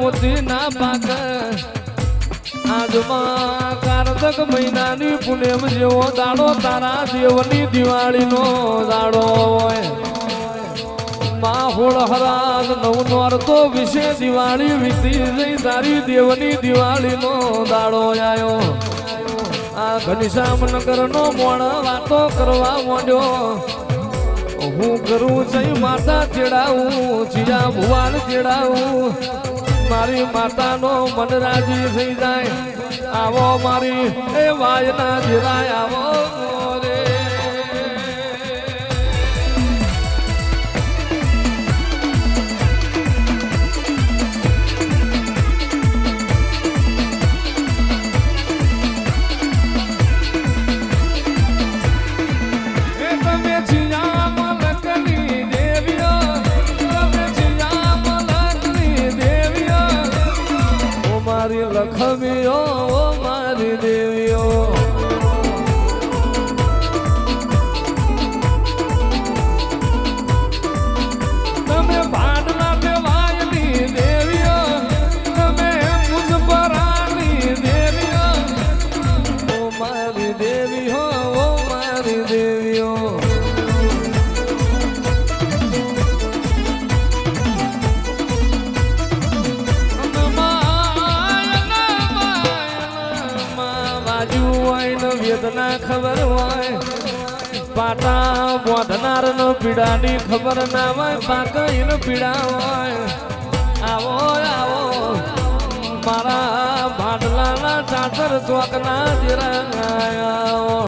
મોતી ના પાક આજમાં કારતક મહિનાની પુણ્યમ જેવો દાડો તારા દેવની દિવાળીનો દાડો હોય માહોળ હરાજ નવ નોરતો વિશે દિવાળી વીતી જઈ તારી દેવની દિવાળીનો દાડો આવ્યો આ ઘનશ્યામનગરનો મોણ વાતો કરવા માંડ્યો હું કરું જઈ માતા ચેડાવું જીયા ભુવાન ચેડાવું મારી માતાનો મન રાજી થઈ જાય આવો મારી એ વાયના જીરાય આવો રે લખમીઓ મારી દેવીઓ તમે ભાડના દેવાયની દેવીઓ તમે મુજપરાની દેવીઓ ઓ મારી દેવીઓ ઓ મારી દેવીઓ વેદના ખબર હોય પાટા બોધનાર નો પીડાની ખબર ના હોય પાકઈ નો પીડા હોય આવો આવો મારા ભાડલાના ચાદર ચોકના જીરા